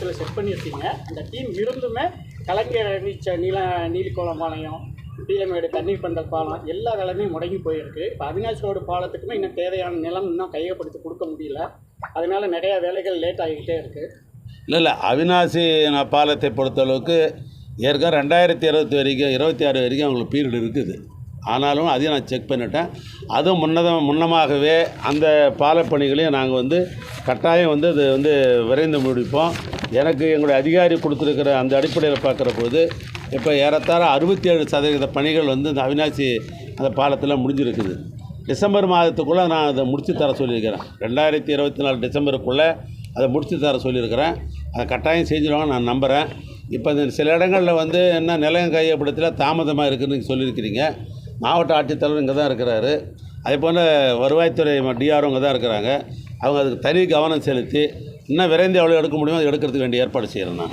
மாதத்தில் செட் பண்ணியிருக்கீங்க. அந்த டீம் இருந்துமே கலைஞர் அறிவித்த நீலிக்கோளம்பாளையம், பிஎம்ஏடு தண்ணீர் பந்தல் பாலம் எல்லா வேலையுமே முடங்கி போயிருக்கு. இப்போ அவினாஷ் ரோடு பாலத்துக்குமே இன்னும் தேவையான நிலம் இன்னும் கையப்படுத்தி கொடுக்க முடியல. அதனால நிறையா வேலைகள் லேட் ஆகிக்கிட்டே இருக்குது. இல்லை அவினாசி பாலத்தை பொறுத்தளவுக்கு ஏற்கனவே 2026 வரைக்கும் அவங்களுக்கு பீரியட் இருக்குது. ஆனாலும் அதையும் நான் செக் பண்ணிட்டேன். அதுவும் முன்னமாகவே அந்த பாலப்பணிகளையும் நாங்கள் கட்டாயம் அது விரைந்து முடிப்போம். எனக்கு எங்களுடைய அதிகாரி கொடுத்துருக்கிற அந்த அடிப்படையில் பார்க்குற போது இப்போ ஏறத்தாழ 67% பணிகள் இந்த அவினாசி அந்த பாலத்தில் முடிஞ்சிருக்குது. டிசம்பர் மாதத்துக்குள்ளே நான் அதை முடித்து தர சொல்லியிருக்கிறேன். 2024 டிசம்பருக்குள்ளே அதை முடித்து தர சொல்லியிருக்கிறேன். அதை கட்டாயம் செஞ்சிடுவாங்க நான் நம்புகிறேன். இப்போ சில இடங்களில் என்ன நிலையம் கையப்படுத்தல தாமதமாக இருக்குதுன்னு சொல்லியிருக்கிறீங்க. மாவட்ட ஆட்சித்தலைவர் இங்கே தான் இருக்கிறாரு. அதே போல் வருவாய்த்துறை டிஆர்ஓ இங்கே தான் இருக்கிறாங்க. அவங்க அதுக்கு தனி கவனம் செலுத்தி இன்னும் விரைந்து எவ்வளோ எடுக்க முடியுமோ அதை எடுக்கிறதுக்கு வேண்டிய ஏற்பாடு செய்கிறேன். நான்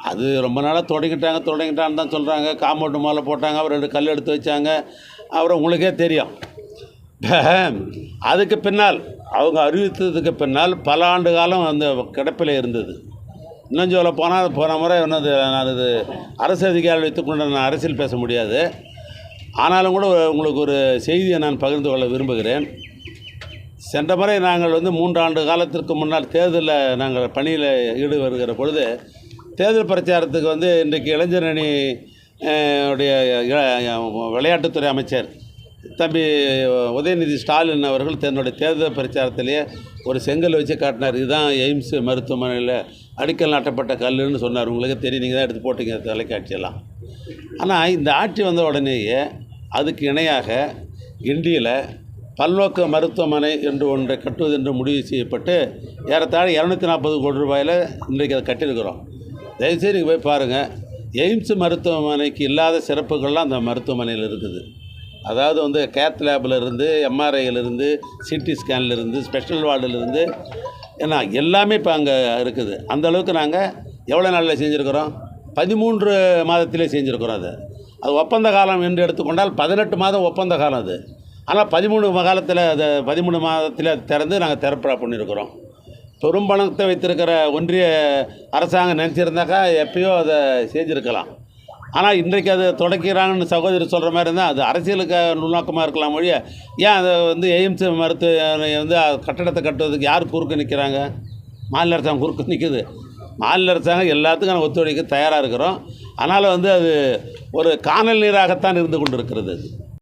அது ரொம்ப நாளாக தொடங்கிட்டான்னு தான் சொல்கிறாங்க. காம்பவுண்டு மேலே போட்டாங்க, அவர் 2 கல் எடுத்து வச்சாங்க. அப்புறம் உங்களுக்கே தெரியும். அதுக்கு பின்னால் அவங்க அறிவித்ததுக்கு பின்னால் பல ஆண்டு காலம் அந்த கிடப்பில் இருந்தது. இன்னும் சொல்ல போனால் போன முறை நான் இது அரசு அதிகாரிகள் வைத்துக்கொண்டு நான் அரசியல் பேச முடியாது. ஆனாலும் கூட உங்களுக்கு ஒரு செய்தியை நான் பகிர்ந்து கொள்ள விரும்புகிறேன். சென்ற முறை நாங்கள் 3 ஆண்டு காலத்திற்கு முன்னால் தேர்தலில் நாங்கள் பணியில் ஈடுபடுகிற பொழுது தேர்தல் பிரச்சாரத்துக்கு இன்றைக்கு இளைஞரணி உடைய விளையாட்டுத்துறை அமைச்சர் தம்பி உதயநிதி ஸ்டாலின் அவர்கள் தன்னுடைய தேர்தல் பிரச்சாரத்திலேயே ஒரு செங்கல் வச்சு காட்டினார். இதுதான் எய்ம்ஸ் மருத்துவமனையில் அடிக்கல் நாட்டப்பட்ட கல்லுன்னு சொன்னார். உங்களுக்கு தெரியும், நீங்கள் தான் எடுத்து போட்டிங்க தொலைக்காட்சியெல்லாம். ஆனால் இந்த ஆட்சி வந்த உடனேயே அதுக்கு இணையாக கிண்டியில் பல்நோக்கு மருத்துவமனை என்று ஒன்றை கட்டுவது என்று முடிவு செய்யப்பட்டு ஏறத்தாழ 240 கோடி ரூபாயில் இன்றைக்கு அதை கட்டியிருக்கிறோம். தயவுசெய்து நீங்கள் போய் பாருங்கள். எய்ம்ஸ் மருத்துவமனைக்கு இல்லாத சிறப்புகள்லாம் அந்த மருத்துவமனையில் இருக்குது. அதாவது கேத் லேபிலிருந்து, எம்ஆர்ஐயிலிருந்து, சிடி ஸ்கேன்லேருந்து, ஸ்பெஷல் வார்டிலிருந்து ஏன்னா எல்லாமே இப்போ அங்கே இருக்குது. அந்தளவுக்கு நாங்கள் எவ்வளோ நாளில் செஞ்சுருக்கிறோம்? 13 மாதத்திலே செஞ்சுருக்கிறோம். அது ஒப்பந்த காலம் என்று எடுத்துக்கொண்டால் 18 மாதம் ஒப்பந்த காலம் அது. ஆனால் 13 மாதத்தில் திறந்து நாங்கள் திறப்பா பண்ணியிருக்கிறோம். பெரும்பணத்தை வைத்திருக்கிற ஒன்றிய அரசாங்கம் நினச்சிருந்தாக்கா எப்பயோ அதை செஞ்சுருக்கலாம். ஆனால் இன்றைக்கு அது தொடக்கிறாங்கன்னு சகோதரி சொல்கிற மாதிரி இருந்தால் அது அரசியலுக்கு நுண்ணோக்கமாக இருக்கலாம் மொழிய. ஏன் அதை எய்ம்ஸ் மருத்துவமனை கட்டடத்தை கட்டுவதுக்கு யார் குறுக்க நிற்கிறாங்க? மாநில அரசாங்கம் குறுக்க நிற்குது. மாநில அரசாங்கம் எல்லாத்துக்கும் நாங்கள் ஒத்துழைக்க தயாராக இருக்கிறோம். அதனால் அது ஒரு காணல் நீராகத்தான் இருந்து கொண்டு இருக்கிறது.